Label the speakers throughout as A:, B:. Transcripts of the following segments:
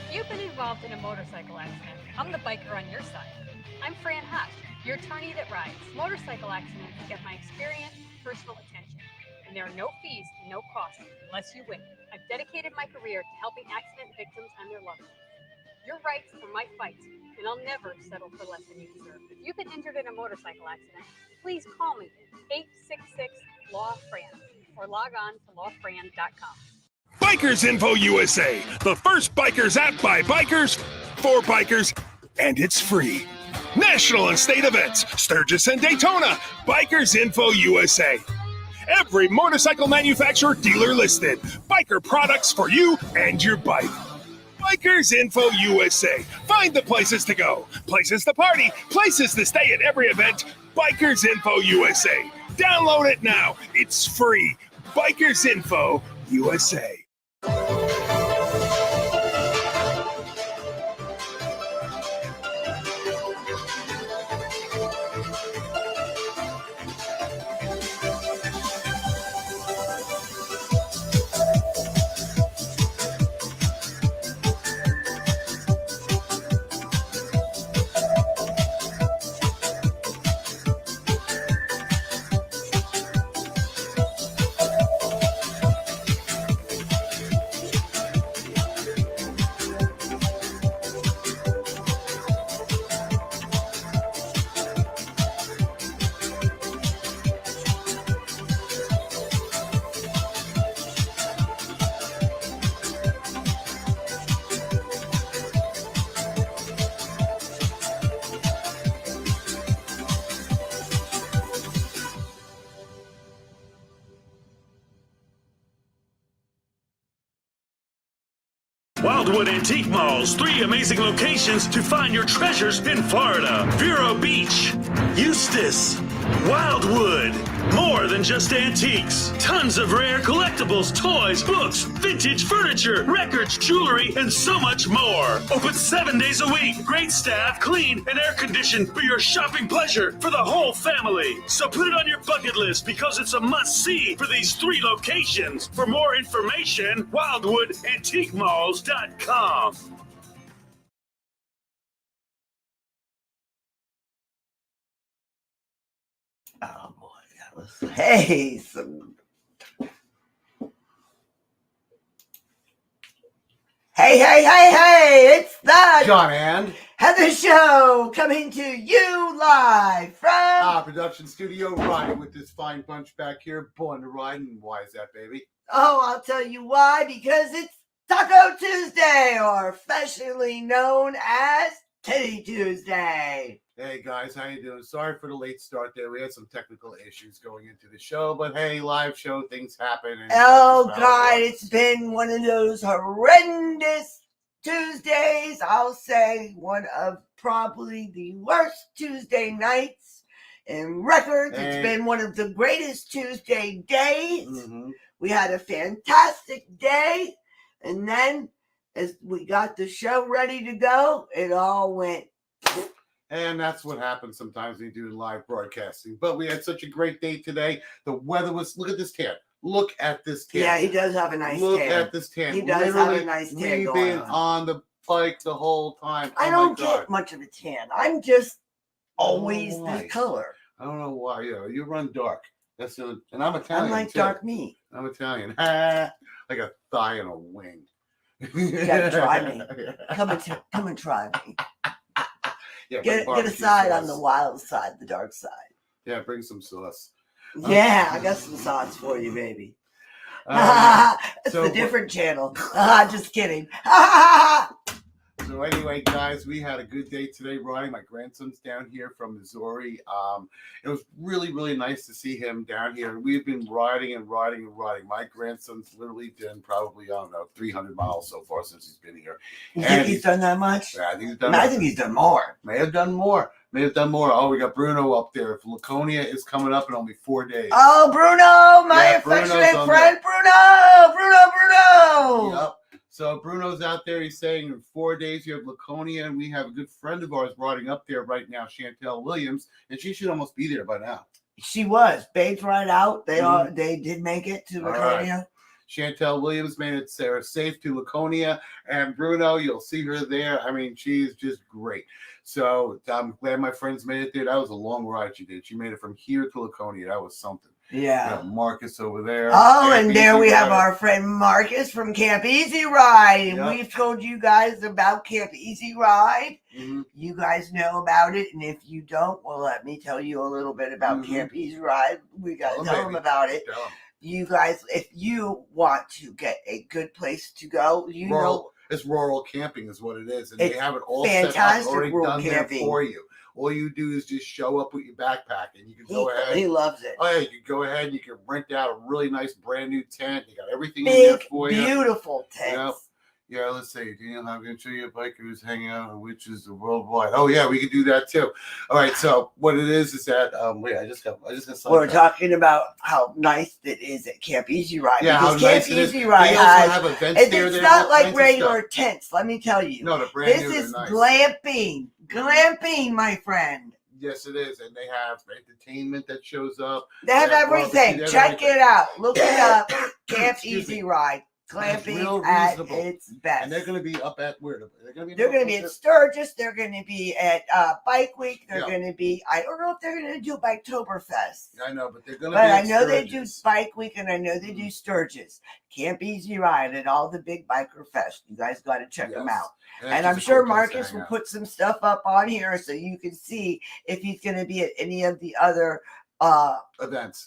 A: You've been involved in a motorcycle accident. I'm the biker on your side. I'm Fran Hush, your attorney that rides. Motorcycle accidents get my experience, personal attention, and there are no fees and no costs unless you win. I've dedicated my career to helping accident victims and their loved ones. Your rights are my fight, and I'll never settle for less than you deserve. If you've been injured in a motorcycle accident, please call me 866-LAW-FRAN or log on to lawfran.com.
B: Bikers Info USA, the first bikers app by bikers, for bikers, and it's free. National and state events, Sturgis and Daytona, Bikers Info USA. Every motorcycle manufacturer dealer listed. Biker products for you and your bike. Bikers Info USA. Find the places to go, places to party, places to stay at every event. Bikers Info USA. Download it now. It's free. Bikers Info USA.
C: Wildwood Antique Mall's 3 amazing locations to find your treasures in Florida. Vero Beach, Eustis, Wildwood. More than just antiques. Tons of rare collectibles, toys, books, vintage furniture, records, jewelry, and so much more. Open 7 days a week. Great staff, clean, and air conditioned for your shopping pleasure for the whole family. So put it on your bucket list because it's a must-see for these 3 locations. For more information, wildwoodantiquemalls.com.
D: Oh boy, that was hey. Hey! It's the
E: John and
D: Heather Show coming to you live from
E: our production studio, riding with this fine bunch back here, born to ride. And why is that, baby?
D: Oh, I'll tell you why. Because it's Taco Tuesday, or affectionately known as Titty Tuesday.
E: Hey guys, how you doing? Sorry for the late start there. We had some technical issues going into the show, but hey, live show, things happen. And
D: oh God, it's been one of those horrendous Tuesdays. I'll say one of probably the worst Tuesday nights in records. It's been one of the greatest Tuesday days. Mm-hmm. We had a fantastic day, and then as we got the show ready to go, it all went.
E: And that's what happens sometimes when you do live broadcasting. But we had such a great day today. The weather was, look at this tan. Look at this tan.
D: Yeah, he does have a nice
E: tan. Look
D: tan.
E: at this tan.
D: He does have a nice tan.
E: We've been on the bike the whole time.
D: I don't get much of a tan. I'm just always this color.
E: I don't know why. You run dark. That's the, and I'm Italian.
D: I'm like
E: too.
D: dark meat.
E: I'm Italian. Like a thigh and a wing.
D: You gotta try me. Come and try me.
E: Yeah,
D: Get a side on the wild side, the dark side.
E: Yeah, bring some sauce.
D: Yeah, I got some sauce for you, baby. It's
E: so
D: a different channel. Just kidding.
E: So anyway, guys, we had a good day today riding. My grandson's down here from Missouri. It was really, really nice to see him down here. We've been riding and riding and riding. My grandson's literally done probably, I don't know, 300 miles so far since he's been here.
D: You think he's done that much?
E: Yeah, I think he's done.
D: I think he's done more.
E: May have done more. Oh, we got Bruno up there. If Laconia is coming up in only 4 days.
D: Oh, Bruno, my affectionate friend, Bruno.
E: Yep. So Bruno's out there. He's saying in 4 days you have Laconia, and we have a good friend of ours riding up there right now, Chantel Williams, and she should almost be there by now.
D: She was. Babes right out. They did make it to Laconia.
E: Right. Chantel Williams made it safe to Laconia, and Bruno, you'll see her there. I mean, she's just great. So I'm glad my friends made it there. That was a long ride she did. She made it from here to Laconia. That was something.
D: Yeah.
E: Marcus over there.
D: Oh, and there we have our friend Marcus from Camp Easy Ride. And we've told you guys about Camp Easy Ride. Mm-hmm. You guys know about it. And if you don't, well, let me tell you a little bit about Camp Easy Ride. We got to tell them about it. You guys, if you want to get a good place to go,
E: it's rural camping is what it is. And they have it all set up, already done there for you. All you do is just show up with your backpack, and you can go ahead.
D: He loves it.
E: Oh, yeah, you can go ahead and you can rent out a really nice brand new tent. You got everything in there for you.
D: Beautiful tent.
E: Yep. Yeah, let's see. Daniel, I'm going to show you a biker who's hanging out, which is the worldwide. Oh, yeah, we can do that too. All right, so what it is that I just got
D: we're talking about how nice it is at Camp Easy Ride.
E: Yeah,
D: because
E: how
D: Camp
E: nice
D: Easy Ride has
E: events there.
D: It's not like regular tents, let me tell you.
E: No, the brand new.
D: This is glamping. Glamping, my friend.
E: Yes, it is. And they have entertainment that shows up.
D: They have everything. Check it out. Look it up. Camp Easy Ride. Glamping at its best.
E: And they're going to be up at where?
D: They're going to be at Sturgis. They're going to be at Bike Week. They're going to be, I don't know if they're going to do Biketoberfest.
E: I know, but they're going to be
D: I know they do Bike Week, and I know they do Sturgis. Camp Easy Ride at all the big biker fest. You guys got to check them out. And I'm sure Marcus will put some stuff up on here so you can see if he's going to be at any of the other events.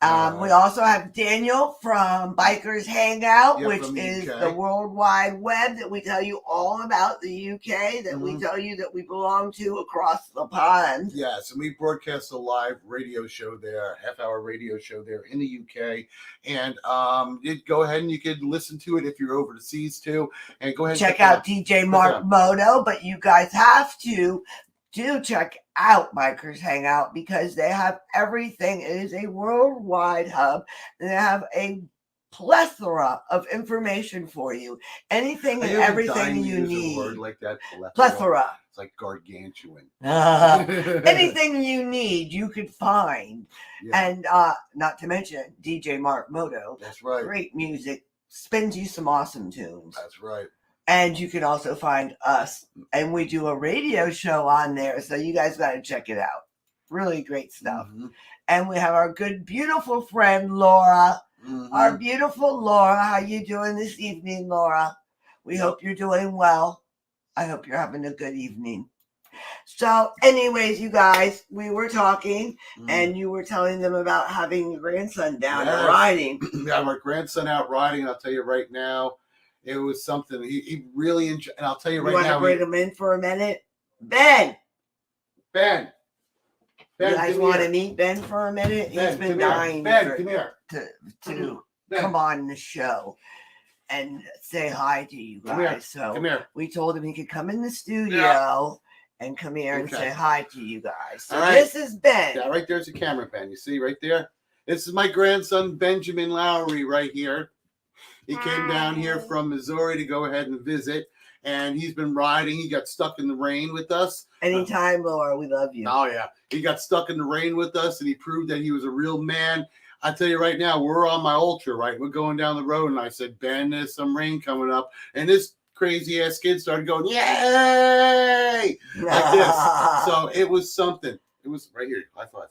D: We also have Daniel from Bikers Hangout, which is the World Wide Web that we tell you all about, the UK, that we tell you that we belong to across the pond.
E: Yes, and we broadcast a live radio show there, half-hour radio show there in the UK. And you go ahead and you can listen to it if you're overseas too. And go ahead and
D: check out DJ Mark Moto, but you guys have to check out Bikers Hangout because they have everything. It is a worldwide hub. They have a plethora of information for you. Anything and everything you need.
E: A word like that,
D: plethora.
E: It's like gargantuan.
D: Anything you need, you could find. Yeah. And not to mention DJ Mark Moto.
E: That's right.
D: Great music. Spins you some awesome tunes.
E: That's right.
D: And you can also find us, and we do a radio show on there, so you guys got to check it out. Really great stuff. And we have our good, beautiful friend, Laura. Our beautiful Laura. How you doing this evening, Laura? We hope you're doing well. I hope you're having a good evening. So, anyways, you guys, we were talking, and you were telling them about having your grandson down and riding.
E: We have our grandson out riding, I'll tell you right now. It was something he really enjoyed. And I'll tell you right now.
D: You want to bring him in for a minute? Ben. You guys want to meet Ben for a minute? He's been dying to come on the show and say hi to you guys. So we told him he could come in the studio and come here and say hi to you guys. So this is Ben.
E: Yeah, right there's the camera, Ben. You see right there? This is my grandson, Benjamin Lowry, right here. He came down here from Missouri to go ahead and visit, and he's been riding. He got stuck in the rain with us.
D: Anytime, Laura, we love you.
E: Oh, yeah. He got stuck in the rain with us, and he proved that he was a real man. I tell you right now, we're on my ultra, right? We're going down the road, and I said, Ben, there's some rain coming up. And this crazy-ass kid started going, yay! Like this. So it was something. It was right here. High five.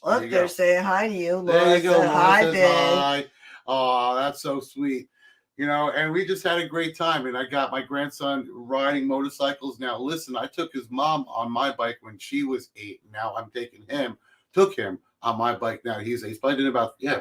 D: Look, they're saying hi to you.
E: There you go.
D: Said, hi,
E: says
D: babe.
E: hi. Oh, that's so sweet. You know, and we just had a great time. And I got my grandson riding motorcycles. Now, listen, I took his mom on my bike when she was 8. Now I'm took him on my bike. Now he's probably did about, I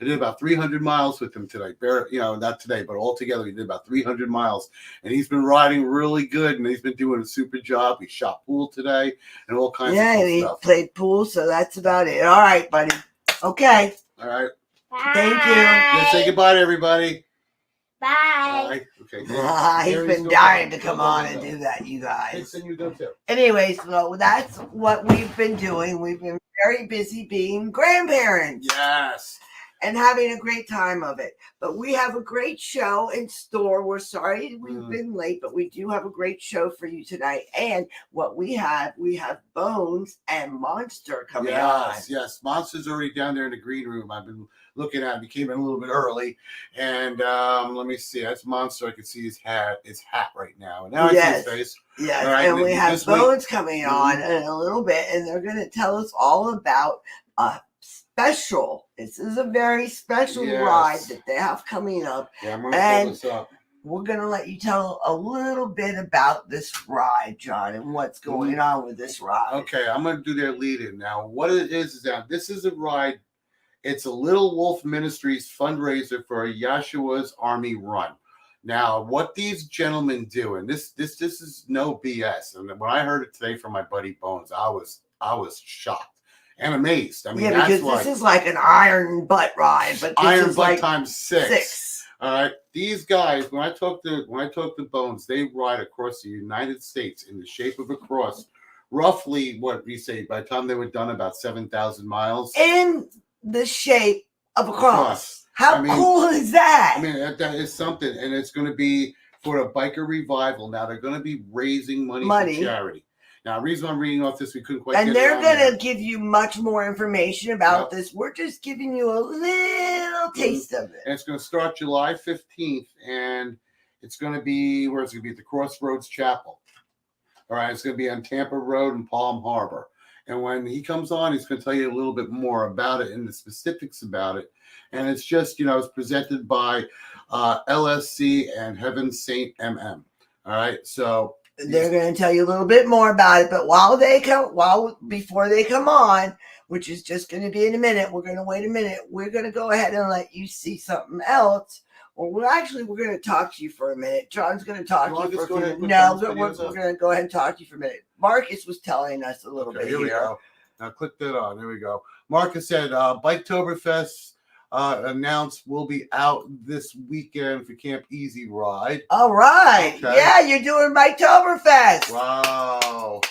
E: did about 300 miles with him today. Not today, but altogether, he did about 300 miles. And he's been riding really good. And he's been doing a super job. He shot pool today and all kinds of cool
D: and he
E: stuff.
D: played pool. So that's about it. All right, buddy. Okay.
E: All right.
D: Thank you.
E: Yeah, say goodbye to everybody.
F: Bye.
E: Okay.
D: He's been dying to come on and do that, you guys.
E: You go too.
D: Anyways, so that's what we've been doing. We've been very busy being grandparents.
E: Yes.
D: And having a great time of it. But we have a great show in store. We're sorry we've been late, but we do have a great show for you tonight. And what we have Bones and Monster coming on.
E: Yes. Monster's already down there in the green room. I've been looking at him. He came in a little bit early. And let me see. That's Monster. I can see his hat right now. And now I see his face.
D: Yes,
E: right,
D: and we have Bones coming on in a little bit, and they're going to tell us all about special. This is a very special ride that they have coming up.
E: Yeah, I'm going to pull this up.
D: We're going to let you tell a little bit about this ride, John, and what's going on with this ride.
E: Okay, I'm going to do their lead-in. Now, what it is that this is a ride. It's a Little Wolf Ministries fundraiser for Yeshua's Army Run. Now, what these gentlemen do, and this is no BS. And when I heard it today from my buddy Bones, I was shocked and amazed. I mean,
D: because this is like an iron butt ride, but this
E: iron
D: is
E: butt
D: like
E: times 6. All right, these guys. When I talk to Bones, they ride across the United States in the shape of a cross. Roughly, what we say, by the time they were done, about 7,000 miles.
D: In the shape of a cross. How cool is that?
E: I mean, that is something, and it's going to be for a biker revival. Now they're going to be raising money for charity. Now, the reason I'm reading off this, we couldn't quite.
D: And they're going to give you much more information about this. We're just giving you a little taste of it.
E: And it's going to start July 15th, and it's going to be where it's going to be at the Crossroads Chapel. All right, it's going to be on Tampa Road in Palm Harbor. And when he comes on, he's going to tell you a little bit more about it and the specifics about it. And it's just, it's presented by LSC and Heaven Saint MM. All right, so
D: they're going to tell you a little bit more about it. But before they come on, which is just going to be in a minute, we're going to wait a minute. We're going to go ahead and let you see something else. Well, we're going to talk to you for a minute. John's going to talk to you for a minute. No, we're going to go ahead and talk to you for a minute. Marcus was telling us a little bit here.
E: We go. Now click that on. There we go. Marcus said, Biketoberfest announced will be out this weekend for Camp Easy Ride.
D: All right.
E: Okay.
D: Yeah, you're doing Biketoberfest.
E: Wow.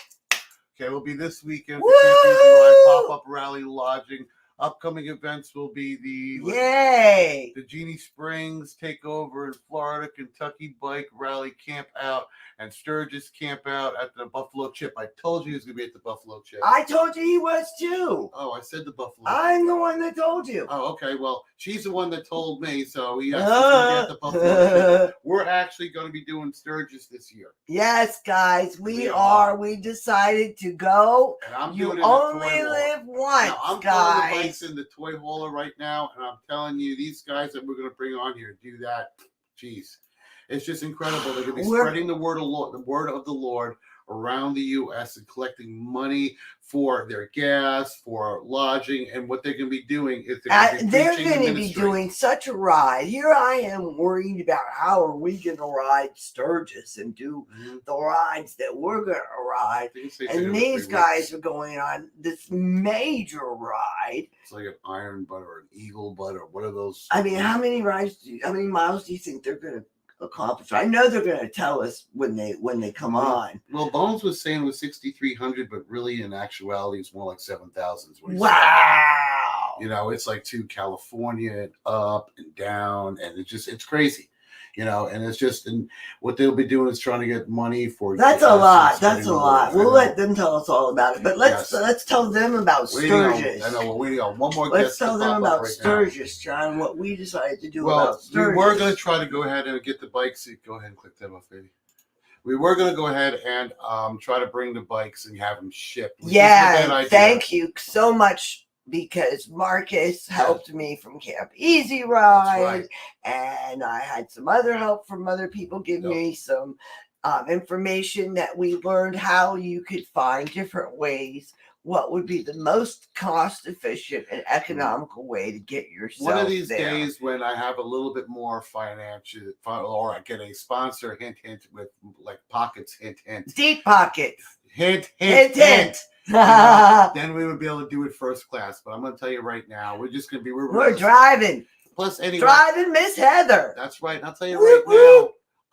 E: Okay, we'll be this weekend for Camp Easy Ride, pop-up rally lodging. Upcoming events will be the Genie Springs Takeover in Florida, Kentucky Bike Rally Camp Out, and Sturgis Camp Out at the Buffalo Chip. I told you he was going to be at the Buffalo Chip.
D: I told you he was too.
E: Oh, I said the Buffalo.
D: I'm the one that told you.
E: Oh, okay. Well, she's the one that told me, so he's going to be at the Buffalo Chip. We're actually going to be doing Sturgis this year.
D: Yes, guys, we are. We decided to go.
E: And I'm
D: you
E: doing it
D: only live once,
E: now, I'm
D: guys.
E: in the toy hauler right now, and I'm telling you, these guys that we're going to bring on here do that. Jeez, it's just incredible. They're going to be spreading the word of the Lord around the U.S. and collecting money for their gas, for lodging, and what they're going to be doing is
D: they're going to be doing such a ride. Here I am worried about how are we going to ride Sturgis and do the rides that we're going to ride. And these guys are going on this major ride.
E: It's like an iron butt or an eagle butt or what are those?
D: I mean, how many miles do you think they're going to accomplish? I know they're going to tell us when they come on.
E: Well, Bones was saying it was 6,300, but really in actuality it's more like 7,000.
D: Wow.
E: It's like to California and up and down, and it's crazy. And it's just, and what they'll be doing is trying to get money for.
D: That's a lot. That's a lot. We'll let them tell us all about it. But let's tell them about Sturgis.
E: I know. We're waiting on one more.
D: Let's tell them about Sturgis, John. What we decided to do about Sturgis.
E: We were going to try to go ahead and get the bike seat. Go ahead and click that off, baby. We were going to go ahead and try to bring the bikes and have them shipped. Which isn't a bad idea.
D: Thank you so much, because Marcus helped me from Camp Easy Ride, and I had some other help from other people give me some information that we learned how you could find different ways. What would be the most cost efficient and economical way to get yourself
E: one of these
D: there.
E: days when I have a little bit more financial, or I get a sponsor, hint, hint, with like pockets, hint, hint.
D: Deep pockets.
E: Hint,
D: Hint,
E: hint,
D: hint.
E: hint. Then we would be able to do it first class. But I'm going to tell you right now, we're just going to be,
D: we're driving.
E: Plus, anyway.
D: Driving Miss Heather.
E: That's right. And I'll tell you right now,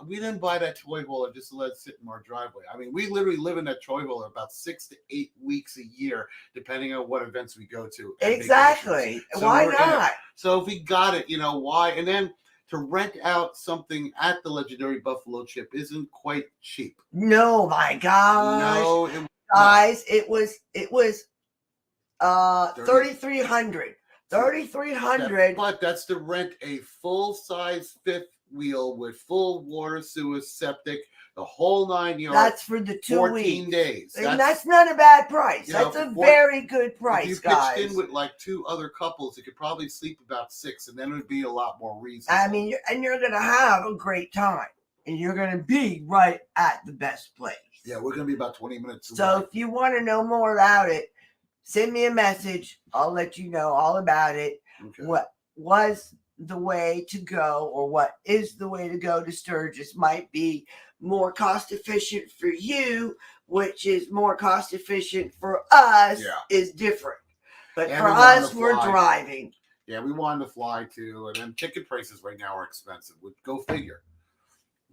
E: we didn't buy that toy hauler just to let it sit in our driveway. I mean, we literally live in that toy hauler about 6 to 8 weeks a year, depending on what events we go to.
D: Exactly. So why not?
E: So if we got it, why? And then to rent out something at the legendary Buffalo Chip isn't quite cheap.
D: No, my gosh.
E: No,
D: guys, it was $3,300. $3,300.
E: But that's to rent a full-size fifth wheel with full water, sewer, septic, the whole 9 yards.
D: That's for the 2
E: 14
D: weeks.
E: days.
D: And that's not a bad price. That's a very good price,
E: if you
D: guys.
E: pitched in with like 2 other couples, you could probably sleep about 6, and then it would be a lot more reasonable.
D: I mean, and you're going to have a great time, and you're going to be right at the best place.
E: Yeah, we're going to be about 20 minutes away.
D: So if you want to know more about it, send me a message. I'll let you know all about it.
E: Okay.
D: What was the way to go, or what is the way to go to Sturgis, might be more cost efficient for you, which is more cost efficient for us, is different. But for us, we're driving.
E: Yeah, we wanted to fly too, and then ticket prices right now are expensive. Go figure.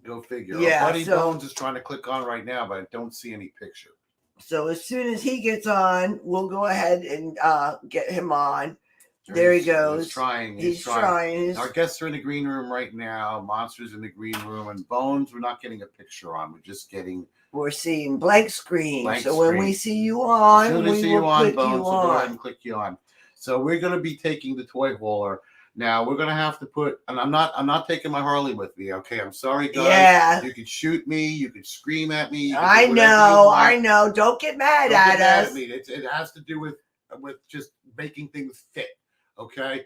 E: Go figure.
D: Yeah,
E: Our buddy Bones is trying to click on right now, but I don't see any picture.
D: So as soon as he gets on, we'll go ahead and get him on. There he goes.
E: He's trying.
D: He's trying.
E: Our guests are in the green room right now. Monster's in the green room, and Bones, we're not getting a picture on.
D: We're seeing blank screen.
E: Blank
D: so
E: screen.
D: when we see you on,
E: as soon as
D: we
E: see you
D: will
E: on,
D: click
E: Bones,
D: you
E: we'll go
D: on.
E: ahead and click you on. So we're going to be taking the toy hauler. Now we're going to have to put, and I'm not taking my Harley with me. Okay, I'm sorry, guys.
D: Yeah.
E: You can shoot me. You can scream at me.
D: I know. Don't get mad at us.
E: It has to do with just making things fit. Okay.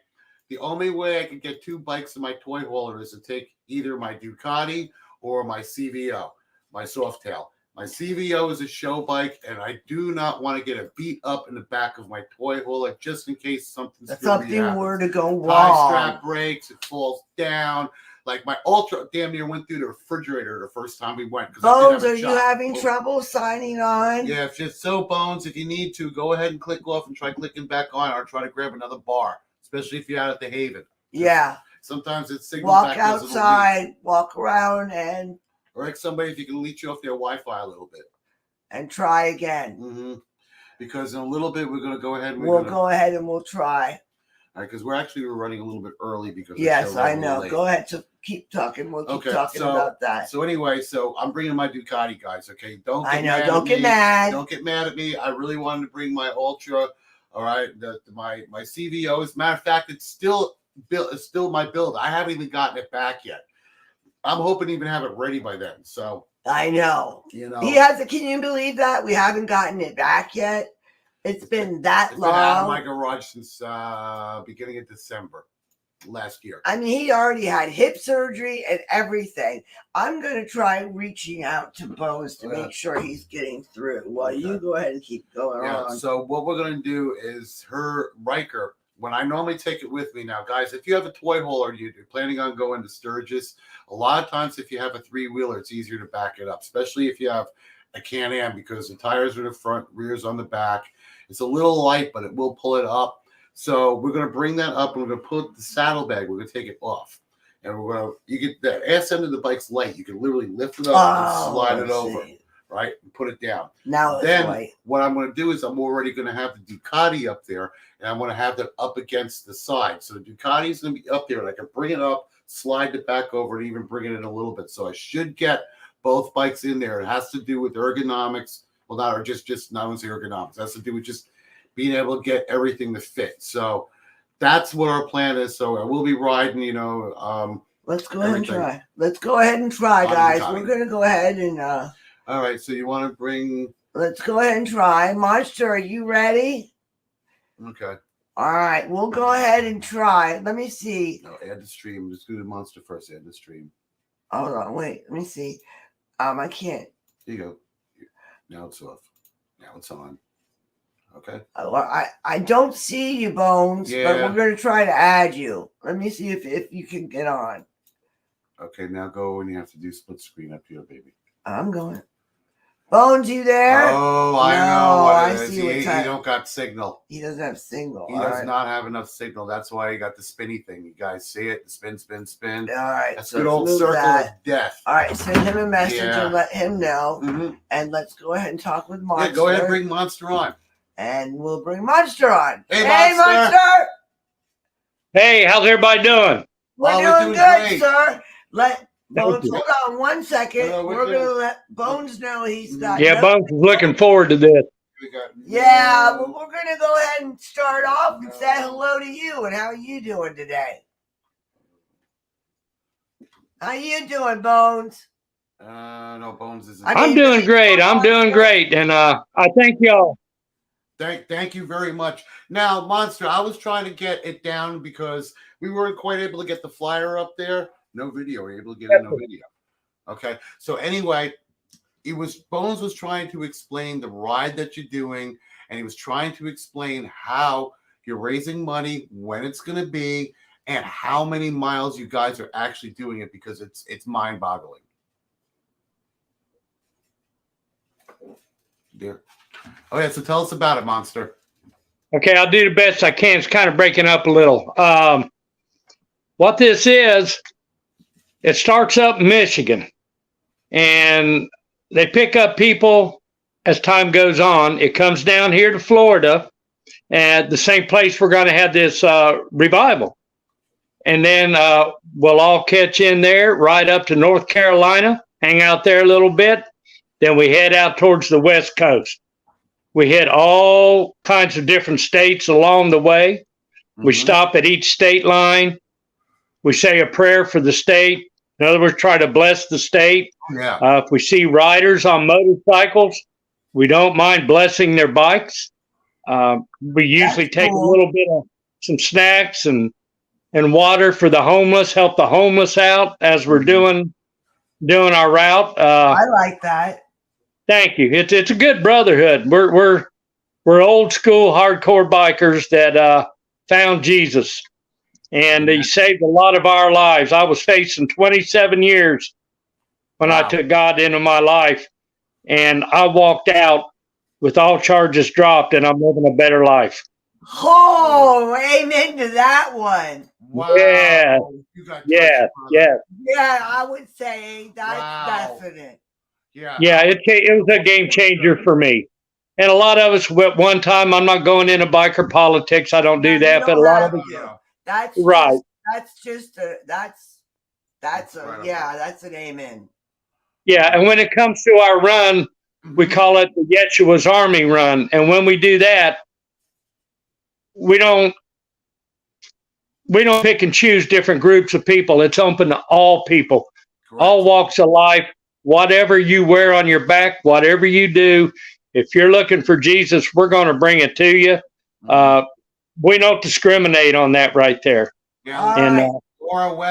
E: The only way I can get 2 bikes in my toy hauler is to take either my Ducati or my CVO, my Softail. My CVO is a show bike, and I do not want to get a beat up in the back of my toy hauler just in case something
D: were to go wrong.
E: Tie strap breaks, it falls down. Like my Ultra damn near went through the refrigerator the first time we went.
D: Bones, are you having trouble signing on?
E: Yeah, if it's so, Bones, if you need to, go ahead and click off and try clicking back on, or try to grab another bar. Especially if you're out at the Haven.
D: Yeah.
E: Sometimes it's signal
D: walk outside, walk around, and
E: or somebody if you can leech you off their Wi-Fi a little bit.
D: And try again.
E: Mm-hmm. Because in a little bit we're going to go ahead and
D: we'll go ahead and we'll try.
E: All right, because we're running a little bit early because
D: yes, I know. Go ahead to keep talking. We'll keep talking about that.
E: So anyway, I'm bringing my Ducati, guys. Okay, don't get mad.
D: Don't get mad.
E: Don't get mad at me. I really wanted to bring my Ultra. All right, my CVO. As a matter of fact, it's still my build. I haven't even gotten it back yet. I'm hoping to even have it ready by then. So
D: I know. He has it. Can you believe that we haven't gotten it back yet? It's been that long.
E: Been out of my garage since beginning of December last year.
D: I mean, he already had hip surgery and everything. I'm going to try reaching out to Bones to make sure he's getting through. Well, you go ahead and keep going on.
E: So what we're going to do is her Riker, when I normally take it with me now, guys, if you have a toy hauler, you're planning on going to Sturgis, a lot of times if you have a 3-wheeler, it's easier to back it up, especially if you have a Can-Am because the tires are in the front, rear's on the back. It's a little light, but it will pull it up. So we're going to bring that up and we're going to put the saddlebag. We're going to take it off. And you get the ass end of the bike's light. You can literally lift it up and slide it over, right? And put it down.
D: Now
E: then what I'm going to do is I'm already going to have the Ducati up there and I'm going to have that up against the side. So the Ducati is going to be up there and I can bring it up, slide it back over and even bring it in a little bit. So I should get both bikes in there. It has to do with ergonomics. Well, not or just not only ergonomics. It has to do with just being able to get everything to fit. So that's what our plan is. So I will be riding,
D: Let's go ahead and try. Let's go ahead and try, guys. We're gonna go ahead and
E: all right, so you want to bring?
D: Let's go ahead and try. Monster, are you ready?
E: Okay.
D: All right, we'll go ahead and try. Let me see.
E: No, add the stream. Just do the monster first. Add the stream.
D: Hold on, wait. Let me see. I can't.
E: Here you go. Now it's off. Now it's on. Okay.
D: I don't see you, Bones,
E: Yeah.
D: but we're gonna try to add you. Let me see if you can get on.
E: Okay, now go and you have to do split screen up here, baby.
D: I'm going. Bones, you there?
E: Oh, I know what it is.
D: See
E: He don't got signal.
D: He doesn't have signal.
E: He does not have enough signal. That's why he got the spinny thing. You guys see it? The spin, spin, spin.
D: All right.
E: That's good old circle of death.
D: All right, send him a message and let him know.
E: Mm-hmm.
D: And let's go ahead and talk with Monster.
E: Yeah, go ahead and bring Monster on.
D: And we'll bring Monster on.
E: Hey, Monster!
G: Hey, how's everybody doing?
D: We're doing good, great. Sir. Bones, hold on 1 second. We're going to let Bones know he's got.
G: Yeah, Bones is looking forward to this.
D: Yeah, well, we're going to go ahead and start off and say hello to you. And how are you doing today? How you doing, Bones?
E: No, Bones isn't.
G: I'm doing great. I'm doing great. And I thank y'all.
E: Thank you very much. Now, Monster, I was trying to get it down because we weren't quite able to get the flyer up there. No video. We're able to get no video. Okay. So anyway, Bones was trying to explain the ride that you're doing, and he was trying to explain how you're raising money, when it's going to be, and how many miles you guys are actually doing it, because it's mind-boggling. There. Oh yeah. So tell us about it, Monster.
G: Okay, I'll do the best I can. It's kind of breaking up a little. What this is, it starts up in Michigan, and they pick up people as time goes on. It comes down here to Florida, at the same place we're going to have this revival. And then we'll all catch in there, right up to North Carolina, hang out there a little bit. Then we head out towards the West Coast. We hit all kinds of different states along the way. Mm-hmm. We stop at each state line. We say a prayer for the state. In other words, try to bless the state.
E: Yeah.
G: If we see riders on motorcycles, we don't mind blessing their bikes. We usually take a little bit of some snacks and water for the homeless, help the homeless out as we're doing our route.
D: I like that.
G: Thank you. It's a good brotherhood. We're old school hardcore bikers that found Jesus. And he saved a lot of our lives. I was facing 27 years when I took God into my life. And I walked out with all charges dropped, and I'm living a better life.
D: Oh, amen to that one.
E: Wow.
G: Yeah. Yeah.
D: I would say that's definite.
G: Yeah, it was a game changer for me. And a lot of us, at one time, I'm not going into biker politics. I don't do that, but a lot of us.
D: That's
G: right.
D: That's an amen.
G: Yeah, and when it comes to our run, we call it the Yeshua's Army Run. And when we do that, we don't pick and choose different groups of people. It's open to all people, all walks of life, whatever you wear on your back, whatever you do. If you're looking for Jesus, we're going to bring it to you. We don't discriminate on that right there.
E: Yeah.
G: And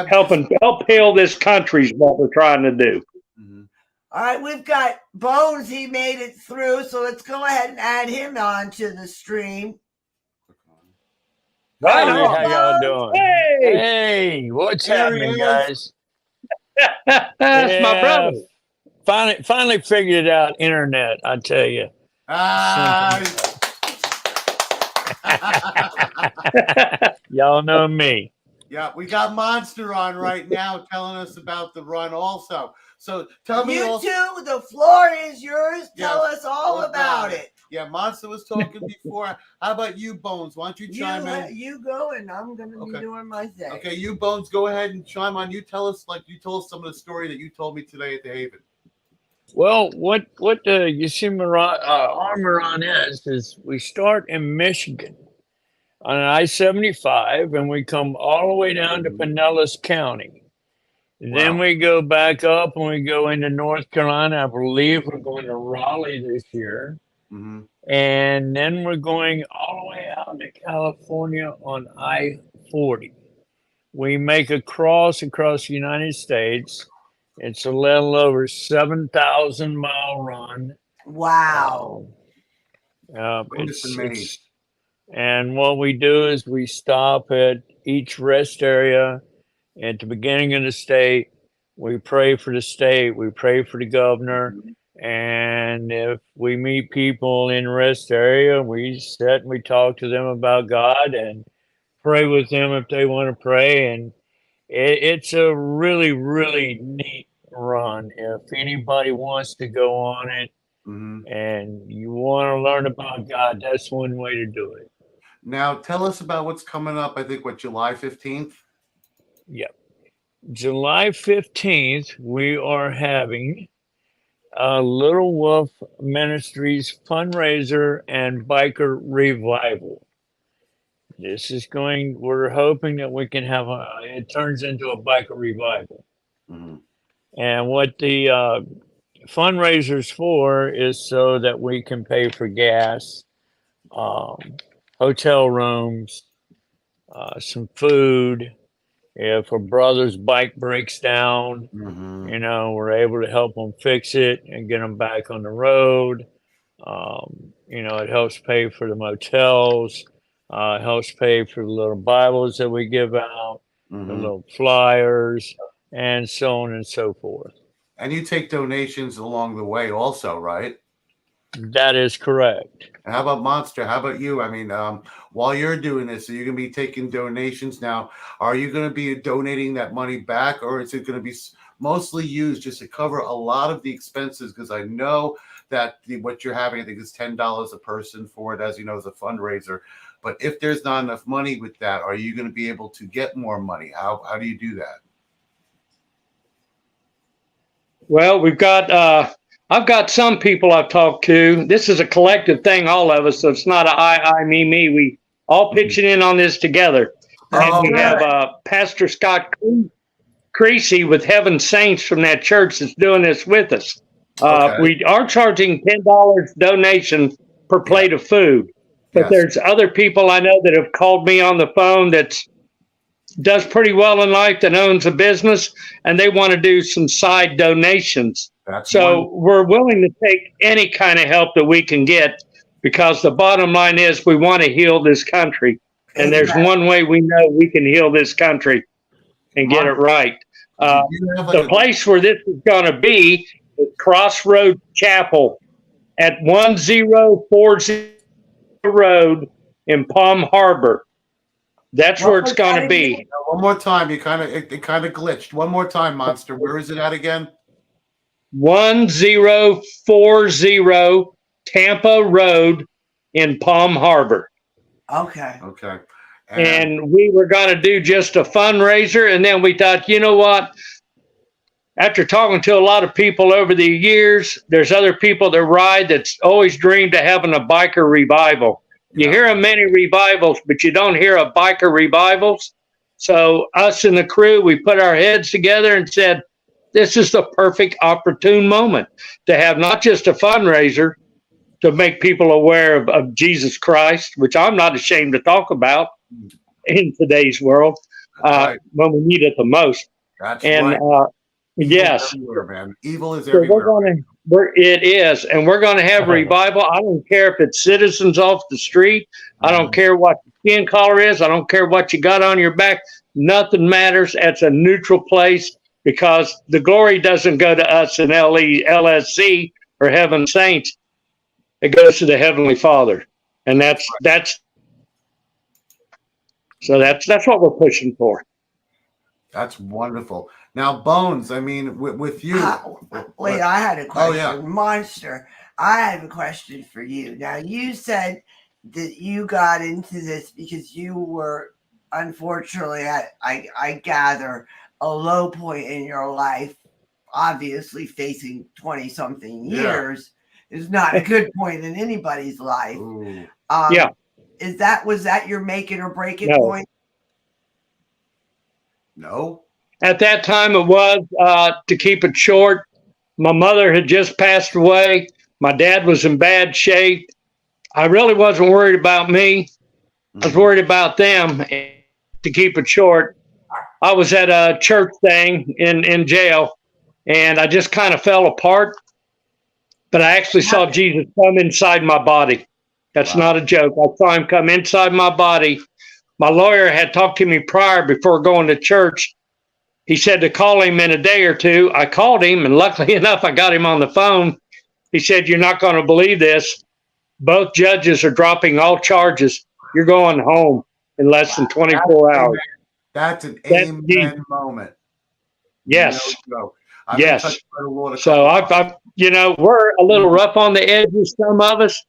G: help heal this country is what we're trying to do.
E: Mm-hmm.
D: All right, we've got Bones. He made it through, so let's go ahead and add him on to the stream.
H: Hey, how y'all doing?
G: Hey,
H: what's happening, guys?
G: That's my brother.
H: Finally figured it out. Internet, I tell you. Y'all know me.
E: Yeah, we got Monster on right now telling us about the run also. So tell me
D: too, the floor is yours. Tell us all about it.
E: Yeah, Monster was talking before. How about you, Bones? Why don't you chime in?
D: You go, and I'm going to be doing my thing.
E: Okay, you, Bones, go ahead and chime on. You tell us, like you told us some of the story that you told me today at the Haven.
H: Well, what the Yosemite Armor Run is we start in Michigan on I-75, and we come all the way down to Pinellas County. Then
E: Wow.
H: we go back up and we go into North Carolina. I believe we're going to Raleigh this year.
E: Hmm.
H: And then we're going all the way out to California on I-40. We make a cross across the United States. It's a little over 7,000-mile run.
D: Wow.
E: Goodness and me.
H: And what we do is we stop at each rest area at the beginning of the state. We pray for the state. We pray for the governor. And if we meet people in the rest area, we sit and we talk to them about God and pray with them if they want to pray. And it's a really, really neat run. If anybody wants to go on it
E: Hmm.
H: and you want to learn about God, that's one way to do it.
E: Now, tell us about what's coming up. I think, what, July 15th?
H: Yep. July 15th, we are having a Little Wolf Ministries fundraiser and biker revival. This is we're hoping that we can have it turns into a biker revival.
E: Hmm.
H: And what the fundraiser's for is so that we can pay for gas, hotel rooms, some food. If a brother's bike breaks down,
E: Hmm.
H: we're able to help them fix it and get them back on the road. It helps pay for the motels, helps pay for the little Bibles that we give out, the
E: Hmm.
H: little flyers, and so on and so forth.
E: And you take donations along the way also, right?
H: That is correct.
E: And how about Monster? How about you? I mean, while you're doing this, are you going to be taking donations now? Are you going to be donating that money back, or is it going to be mostly used just to cover a lot of the expenses? Because I know that what you're having, I think, is $10 a person for it, as you know, as a fundraiser. But if there's not enough money with that, are you going to be able to get more money? How do you do that?
G: Well, I've got some people I've talked to. This is a collective thing, all of us. So it's not a I, me, me. We all pitching in on this together. And we have Pastor Scott Creasy with Heaven Saints from that church that's doing this with us.
E: Okay.
G: We are charging $10 donation per plate of food. But
E: Yes.
G: there's other people I know that have called me on the phone that does pretty well in life, that owns a business, and they want to do some side donations.
E: That's
G: So we're willing to take any kind of help that we can get, because the bottom line is we want to heal this country. And there's one way we know we can heal this country and get it right. The place where this is going to be is Crossroads Chapel at 1040 Road in Palm Harbor. That's where it's going to be.
E: One more time. It kind of glitched. One more time, Monster. Where is it at again?
G: 1040 Tampa Road in Palm Harbor.
D: Okay.
E: Okay.
G: And we were going to do just a fundraiser. And then we thought, you know what? After talking to a lot of people over the years, there's other people that ride that's always dreamed of having a biker revival. You hear of many revivals, but you don't hear of biker revivals. So us and the crew, we put our heads together and said, this is the perfect opportune moment to have not just a fundraiser to make people aware of Jesus Christ, which I'm not ashamed to talk about in today's world, when we need it the most.
E: That's
G: and
E: right.
G: Yes,
E: everywhere, man. Evil is
G: so
E: everywhere.
G: it is, and we're going to have revival. I don't care if it's citizens off the street. I don't care what your skin color is. I don't care what you got on your back. Nothing matters. It's a neutral place, because the glory doesn't go to us in LSC or Heaven Saints. It goes to the Heavenly Father, and that's what we're pushing for.
E: That's wonderful. Now, Bones, I mean, with you.
D: Wait, I had a question.
E: Oh, yeah.
D: Monster, I have a question for you. Now, you said that you got into this because you were, unfortunately, I gather, a low point in your life. Obviously, facing 20-something years is not a good point in anybody's life.
G: Yeah.
D: Was that your make it or break it point?
E: No.
G: At that time, it was, to keep it short, my mother had just passed away. My dad was in bad shape. I really wasn't worried about me. I was worried about them. And to keep it short, I was at a church thing in jail, and I just kind of fell apart. But I actually saw Jesus come inside my body. That's
E: Wow.
G: not a joke. I saw him come inside my body. My lawyer had talked to me prior before going to church. He said to call him in a day or two. I called him, and luckily enough, I got him on the phone. He said, "You're not going to believe this. Both judges are dropping all charges. You're going home in less than 24 hours."
E: That's an
G: That's
E: amen moment.
G: Yes.
E: No joke. I've been
G: Yes.
E: touched by the Lord a
G: So
E: couple
G: I've, we're a little rough on the edges, some of us.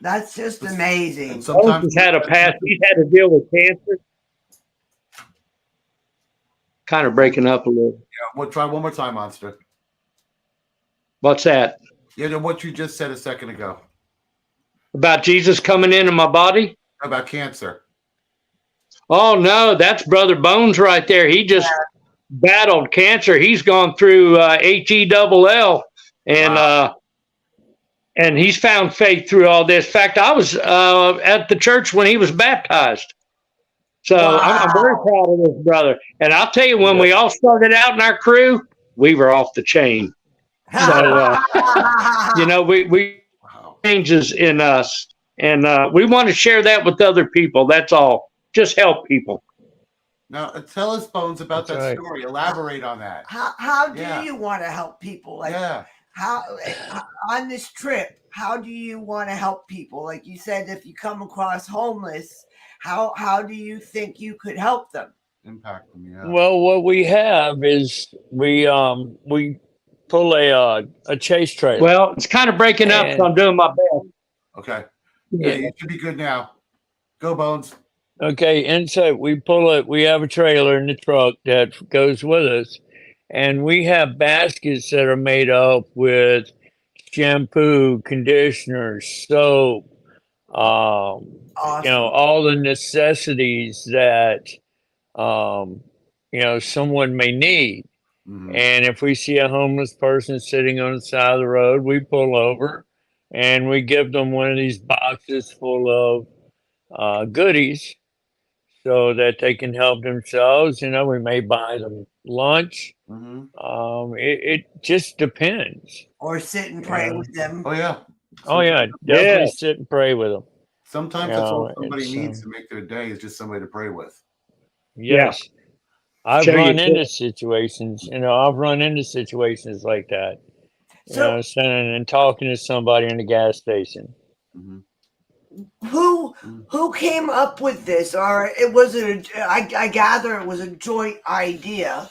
D: That's just amazing.
E: And
G: Bones
E: sometimes
G: has had a past. He's had to deal with cancer. Kind of breaking up a little.
E: we'll try one more time, Monster.
G: What's that?
E: Yeah, what you just said a second ago
G: About Jesus coming into my body?
E: about cancer.
G: Oh no, that's Brother Bones right there. He just battled cancer. He's gone through HELL, and
E: Wow.
G: and he's found faith through all this. In fact, I was at the church when he was baptized. So I'm very proud of this brother. And I'll tell you, when we all started out in our crew, we were off the chain. So we
E: Wow.
G: changes in us, and we want to share that with other people. That's all. Just help people.
E: Now, tell us, Bones, about
H: That's
E: that
H: right.
E: story. Elaborate on that.
D: How do
E: Yeah.
D: you want to help people? Like
E: Yeah.
D: how on this trip, how do you want to help people? Like you said, if you come across homeless, how do you think you could help them?
E: Impact them, yeah.
H: Well, what we have is we pull a chase trailer.
G: Well, it's kind of breaking up, so I'm doing my best.
E: Okay. Yeah, you should be good now. Go, Bones.
H: Okay, inside we have a trailer in the truck that goes with us, and we have baskets that are made up with shampoo, conditioner, soap,
D: Awesome.
H: all the necessities that someone may need.
E: Mhm.
H: And if we see a homeless person sitting on the side of the road, we pull over and we give them one of these boxes full of goodies so that they can help themselves. We may buy them lunch.
E: Mhm.
H: It just depends.
D: Or sit and pray with them.
E: Oh, yeah.
H: Oh yeah, definitely sit and pray with them.
E: Sometimes that's all somebody
H: it's,
E: needs to make their day is just somebody to pray with.
H: Yes. I've
G: Show you
H: run into
G: tip.
H: situations, I've run into situations like that.
D: So
H: Standing and talking to somebody in the gas station.
E: Mhm.
D: who came up with this? Or it was I gather it was a joint idea,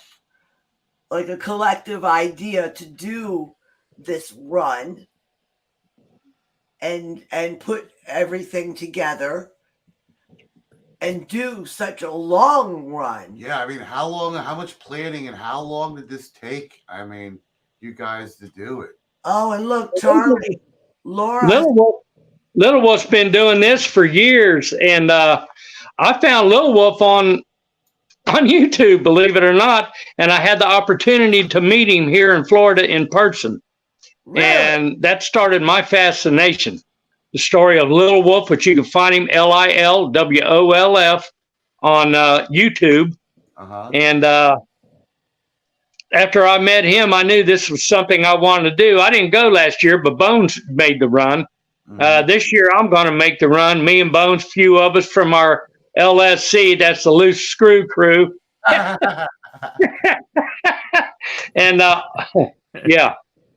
D: like a collective idea to do this run and put everything together and do such a long run.
E: Yeah, I mean, how much planning and how long did this take? I mean, you guys to do it.
D: Oh, and look, Charlie, Laura.
G: Little Wolf's been doing this for years, and I found Little Wolf on YouTube, believe it or not, and I had the opportunity to meet him here in Florida in person.
D: Really?
G: And that started my fascination. The story of Little Wolf, which you can find him LILWOLF on YouTube.
E: Uh-huh.
G: And after I met him, I knew this was something I wanted to do. I didn't go last year, but Bones made the run. This year, I'm going to make the run. Me and Bones, few of us from our LSC, that's the Loose Screw Crew. And yeah.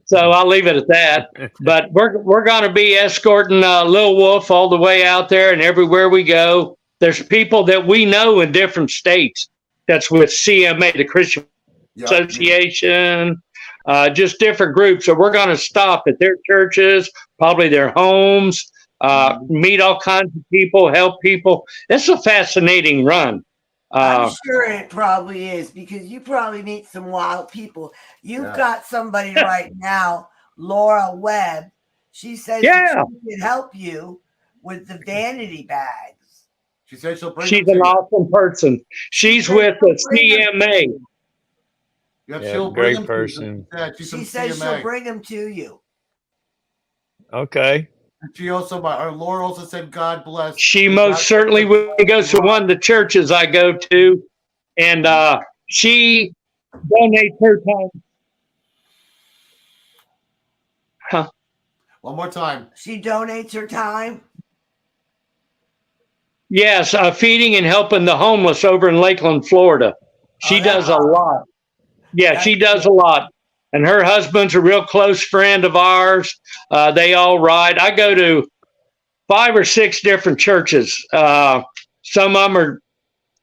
G: So I'll leave it at that. But we're going to be escorting Lil Wolf all the way out there, and everywhere we go, there's people that we know in different states. That's with CMA, the Christian Association, just different groups. So we're going to stop at their churches, probably their homes, meet all kinds of people, help people. It's a fascinating run.
D: I'm sure it probably is, because you probably meet some wild people. You've got somebody right now, Laura Webb. She says that she can help you with the vanity bags.
E: She said she'll bring
G: She's
E: them
G: an
E: to you.
G: awesome person. She's with the CMA.
E: Yep,
H: Yeah,
E: she'll bring
H: great
E: them
H: person.
E: to you. She's
D: She
E: from
D: says she'll
E: CMA.
D: bring them to you.
H: Okay.
E: And she also, our Laura also said, God bless.
G: She
E: God
G: most certainly
E: bless
G: goes to one of the churches I go to, and she donates her time. Huh.
E: One more time.
D: She donates her time.
G: Yes, feeding and helping the homeless over in Lakeland, Florida. She does a lot. Yeah, she does a lot. And her husband's a real close friend of ours. They all ride. I go to 5 or 6 different churches. Some of them are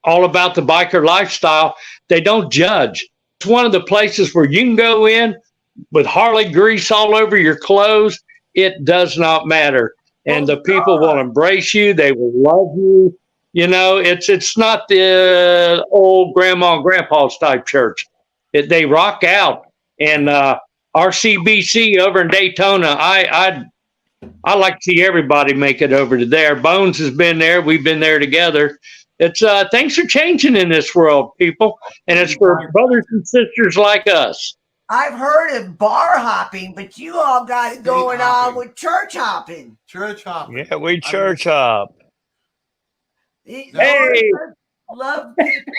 G: all about the biker lifestyle. They don't judge. It's one of the places where you can go in with Harley grease all over your clothes. It does not matter. And the people will embrace you. They will love you. You know, it's not the old grandma and grandpa's type church. They rock out. And RCBC over in Daytona, I like to see everybody make it over to there. Bones has been there. We've been there together. It's things are changing in this world, people, and it's for brothers and sisters like us.
D: I've heard of bar hopping, but you all got it going on with church hopping.
E: Church hopping.
H: Yeah, we church hop.
G: Hey.
D: Love people.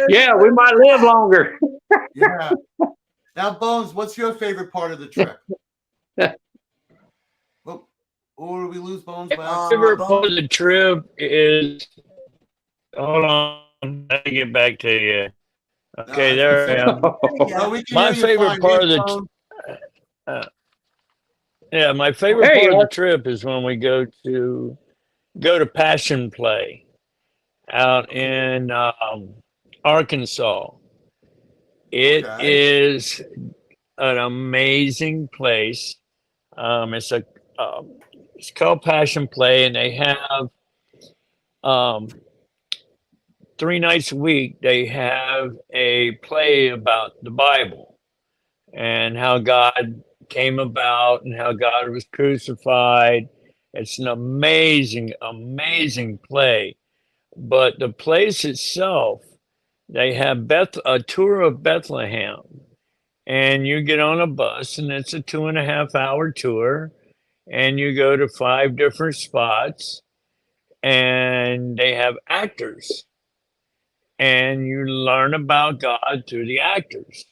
G: Yeah, we might live longer.
E: Yeah. Now, Bones, what's your favorite part of the trip? Well, or did we lose Bones?
H: My favorite part of the trip is. Hold on, let me get back to you. Okay, there I am. My favorite part of the my favorite part of the trip is when we go to Passion Play out in Arkansas. It is an amazing place. It's called Passion Play, and they have 3 nights a week. They have a play about the Bible and how God came about and how God was crucified. It's an amazing, amazing play. But the place itself, they have a tour of Bethlehem, and you get on a bus, and it's a 2.5-hour tour, and you go to 5 different spots, and they have actors, and you learn about God through the actors.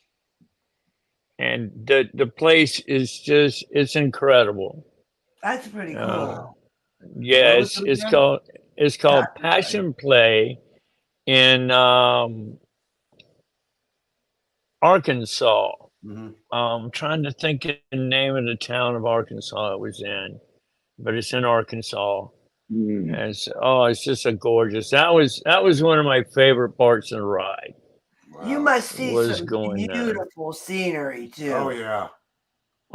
H: And the place is just, it's incredible.
D: That's pretty cool.
H: Yeah, it's called Passion Play in Arkansas. I'm trying to think of the name of the town of Arkansas it was in, but it's in Arkansas. And it's just a gorgeous. That was one of my favorite parts of the ride.
D: You must see some beautiful scenery too.
E: Oh yeah.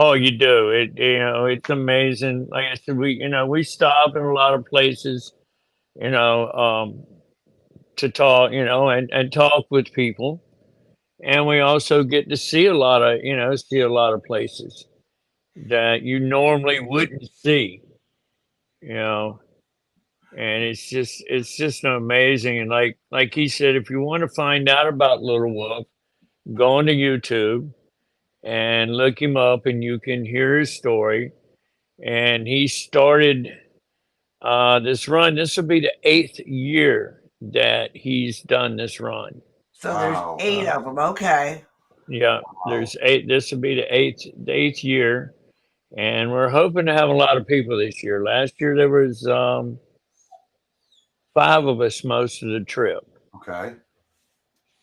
H: Oh, you do. It's amazing. Like I said, we stop in a lot of places, to talk, and talk with people. And we also get to see a lot of places that you normally wouldn't see, and it's just amazing. And like he said, if you want to find out about Little Wolf, go onto YouTube and look him up, and you can hear his story. And he started this run. This will be the 8th year that he's done this run.
D: So there's 8 of them. Okay.
H: Yeah, there's 8. This will be the 8th year, and we're hoping to have a lot of people this year. Last year there was 5 of us most of the trip.
E: Okay.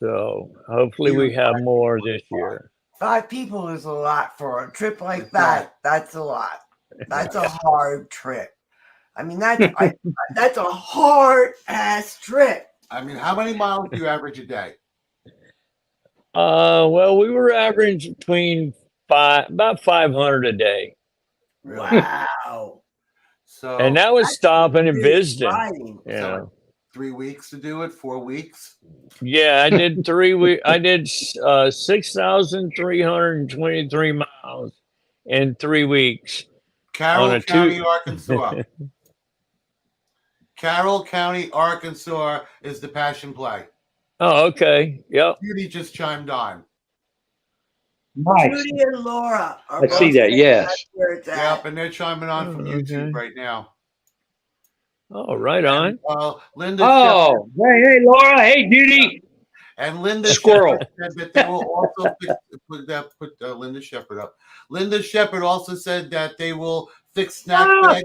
H: So hopefully we have more this year.
D: 5 people is a lot for a trip like that. That's a lot. That's a hard trip. I mean, that's a hard ass trip.
E: I mean, how many miles do you average a day?
H: Well, we were averaging between about 500 a day.
E: Really?
D: Wow.
E: So,
H: and that was stopping and visiting.
E: So 3 weeks to do it, 4 weeks.
H: Yeah, I did 3 weeks. I did 6,323 miles in 3 weeks.
E: Carroll County, Arkansas. Carroll County, Arkansas is the Passion Play.
H: Oh, okay. Yep.
E: Judy just chimed on.
G: Nice.
D: Judy and Laura are
G: I see
D: both
G: that.
D: saying
G: Yes.
D: that's where it's at.
E: Yep, and they're chiming on from YouTube
H: Okay.
E: right now.
H: Oh, right on.
E: Linda
G: Oh, hey, Laura. Hey, Judy.
E: and Linda
G: Squirrel.
E: Shepherd said that they will also put Linda Shepherd up. Linda Shepherd also said that they will fix snack bags,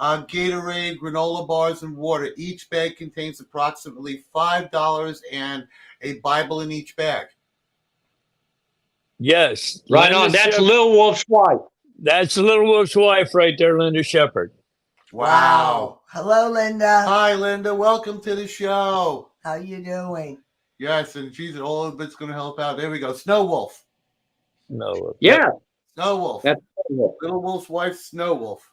E: Gatorade, granola bars, and water. Each bag contains approximately $5 and a Bible in each bag.
H: Yes.
G: Right
H: Linda
G: on. That's
H: Shep-
G: Little Wolf's wife.
H: That's Little Wolf's wife right there, Linda Shepherd.
D: Wow. Hello, Linda.
E: Hi, Linda. Welcome to the show.
D: How you doing?
E: Yes, and she's all of it's going to help out. There we go. Snow Wolf.
H: No.
G: Yeah.
E: Snow Wolf.
G: That's
E: Little Wolf's wife, Snow Wolf.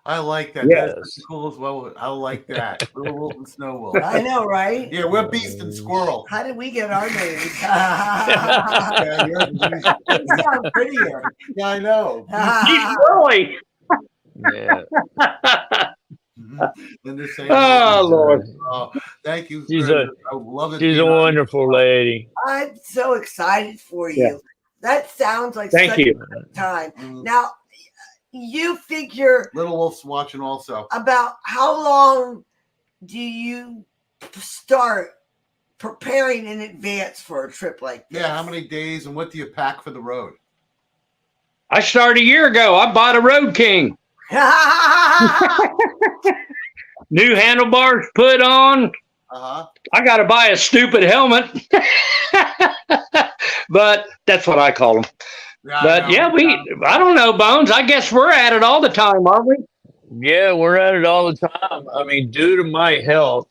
E: I like that.
G: Yes.
E: That's cool as well. I like that. Little Wolf and Snow Wolf.
D: I know, right?
E: Yeah, we're Beast and Squirrel.
D: How did we get our names?
E: Yeah,
D: You sound prettier.
E: yeah, I know.
G: She's really.
H: Yeah.
E: Linda saying,
G: Oh, Lord.
E: thank you.
H: She's
E: I love it.
H: She's a wonderful lady.
D: I'm so excited for you.
G: Yeah.
D: That sounds like
G: Thank
D: such
G: you.
D: a good time.
E: Mhm.
D: Now, you figure
E: Little Wolf's watching also.
D: about how long do you start preparing in advance for a trip like this?
E: Yeah, how many days and what do you pack for the road?
G: I started a year ago. I bought a Road King. New handlebars put on.
E: Uh-huh.
G: I got to buy a stupid helmet. But that's what I call them.
E: Yeah,
G: But yeah, I don't know, Bones. I guess we're at it all the time, aren't we?
H: Yeah, we're at it all the time. I mean, due to my health,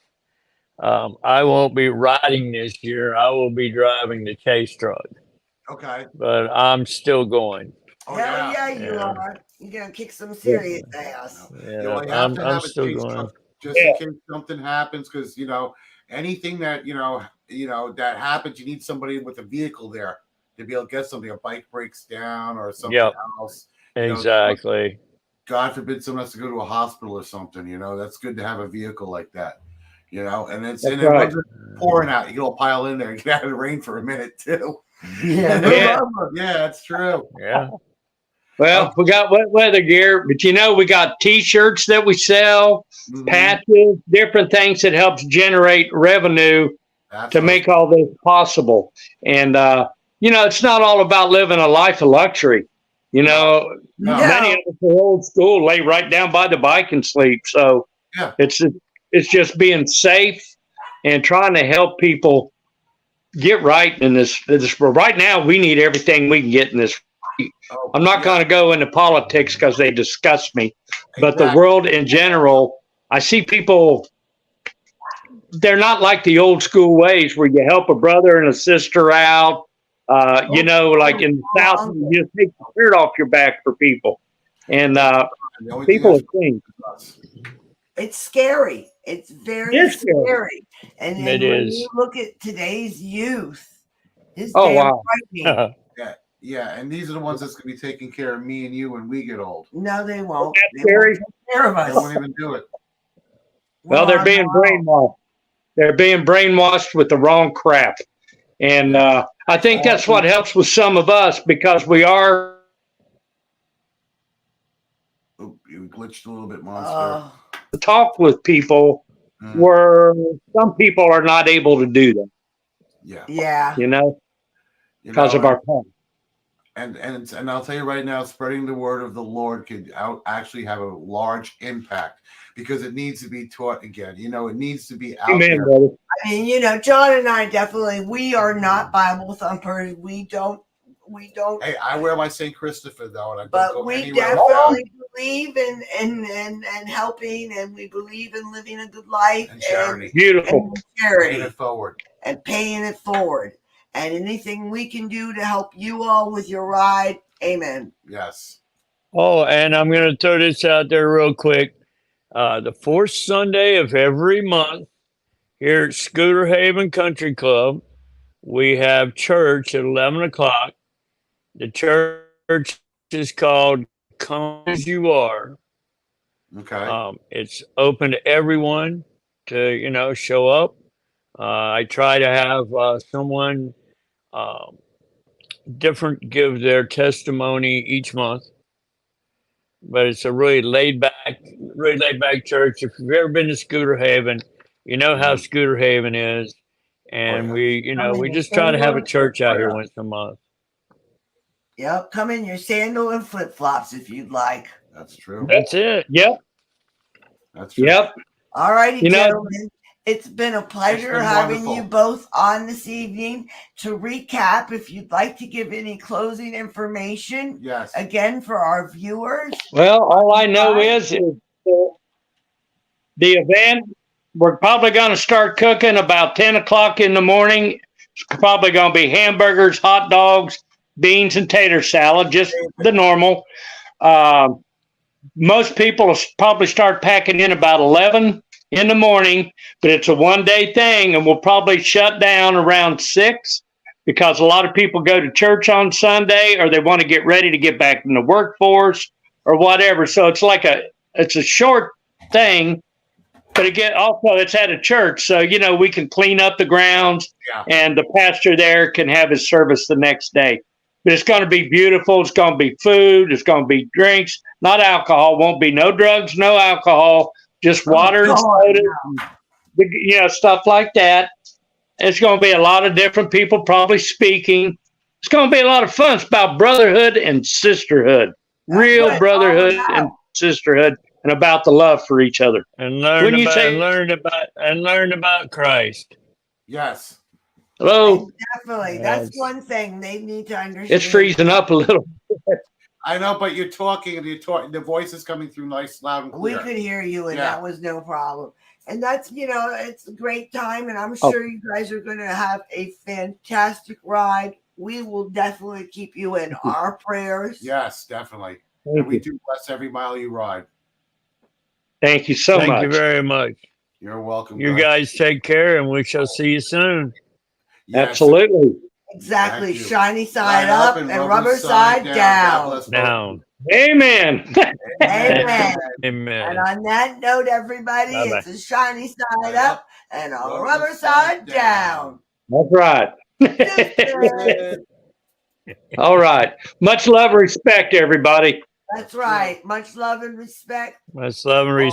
H: I won't be riding this year. I will be driving the chase truck,
E: Okay.
H: but I'm still going.
E: Oh,
D: Hell yeah, you
H: Yeah.
D: are. You're going to kick some serious ass.
H: Yeah,
E: You only have to
H: I'm
E: have a
H: still
E: chase
H: going.
E: truck just in case something happens, because anything that that happens, you need somebody with a vehicle there to be able to get something. A bike breaks down or something
H: Yep.
E: else.
H: Exactly.
E: God forbid someone has to go to a hospital or something. That's good to have a vehicle like that. And it's
G: That's
E: and
G: right.
E: it wasn't pouring out. You can all pile in there and get out of the rain for a minute too.
D: Yeah,
G: Yeah.
E: Yeah, that's true.
H: Yeah.
G: Well, we got wet weather gear, but we got T-shirts that we sell,
E: Mhm.
G: patches, different things that helps generate revenue
E: That's
G: to
E: what-
G: make all this possible. And it's not all about living a life of luxury.
E: No.
G: Many of us are old school, lay right down by the bike and sleep. So
E: Yeah.
G: it's just being safe and trying to help people get right in this. Right now, we need everything we can get in this.
E: Oh,
G: I'm not
E: yeah.
G: going to go into politics because they disgust me, but the
E: Exactly.
G: world in general, I see people. They're not like the old school ways where you help a brother and a sister out. Like in the South, you just take the shirt off your back for people, and
E: The only thing
G: people are
E: that's-
G: clean.
D: It's scary. It's very
G: It is scary.
D: scary. And then
H: It
D: when
H: is.
D: you look at today's youth, it's
G: Oh,
D: damn
G: wow.
D: frightening.
E: Yeah, and these are the ones that's going to be taking care of me and you when we get old.
D: No, they won't.
G: That's
D: They
G: scary.
D: won't take care of
E: They won't
D: us.
E: even do it.
G: Well, they're being brainwashed. They're being brainwashed with the wrong crap, and I think that's what helps with some of us because we are.
E: Oh, you glitched a little bit, monster.
G: Talk with people
E: Mm.
G: where some people are not able to do that,
E: Yeah.
D: Yeah.
G: because of our past.
E: And I'll tell you right now, spreading the word of the Lord could actually have a large impact because it needs to be taught again. It needs to be out
G: Amen,
E: there.
G: brother.
D: I mean, John and I definitely, we are not Bible thumpers. We don't,
E: Hey, I wear my St. Christopher though, and I don't
D: but
E: go
D: we
E: anywhere without
D: definitely believe in helping, and we believe in living a good life
E: and charity.
G: Beautiful.
D: and charity
E: Paying it forward.
D: and paying it forward. And anything we can do to help you all with your ride, amen.
E: Yes.
H: Oh, and I'm going to throw this out there real quick. The fourth Sunday of every month here at Scooter Haven Country Club, we have church at 11 o'clock. The church is called Come As You Are.
E: Okay.
H: It's open to everyone to show up. I try to have someone different give their testimony each month, but it's a really laid back church. If you've ever been to Scooter Haven, you know how Scooter Haven is, and
E: Oh, yeah.
H: we just try to have a church out here once a month.
D: Yep, come in your sandal and flip flops if you'd like.
E: That's true.
H: That's it.
G: Yep.
E: That's true.
G: Yep.
D: All righty,
G: You know-
D: gentlemen. It's been a pleasure
E: been
D: having
E: wonderful.
D: you both on this evening. To recap, if you'd like to give any closing information,
E: Yes.
D: again, for our viewers.
G: Well, all I know is the event, we're probably going to start cooking about 10 o'clock in the morning. It's probably going to be hamburgers, hot dogs, beans, and tater salad, just the normal. Most people will probably start packing in about 11 in the morning, but it's a one-day thing, and we'll probably shut down around 6 because a lot of people go to church on Sunday or they want to get ready to get back in the workforce or whatever. So it's a short thing, but again, also it's at a church. So, we can clean up the grounds and the pastor there can have his service the next day. But it's going to be beautiful. It's going to be food. It's going to be drinks, not alcohol. Won't be no drugs, no alcohol, just water and soda, stuff like that. It's going to be a lot of different people probably speaking. It's going to be a lot of fun. It's about brotherhood and sisterhood, real brotherhood and sisterhood, and about the love for each other.
H: And learn about Christ.
E: Yes.
G: Hello.
D: Definitely. That's one thing they need to understand.
G: It's freezing up a little.
E: I know, but you're talking, the voice is coming through nice, loud, and clear.
D: We could hear you, and that was no problem. And that's, it's a great time, and I'm sure you guys are going to have a fantastic ride. We will definitely keep you in our prayers.
E: Yes, definitely.
G: Thank
E: we
G: you.
E: do bless every mile you ride.
G: Thank you so much.
H: Thank you very much.
E: You're welcome.
H: You guys take care, and we shall see you soon.
E: Yes.
G: Absolutely.
D: Exactly. Shiny side up and rubber side down.
H: Down.
G: Amen.
D: Amen.
H: Amen.
D: And on that note, everybody,
H: Bye-bye.
D: it's a shiny side up and a rubber side down.
G: That's right. All right. Much love and respect, everybody.
D: That's right. Much love and respect.
H: Much love and respect.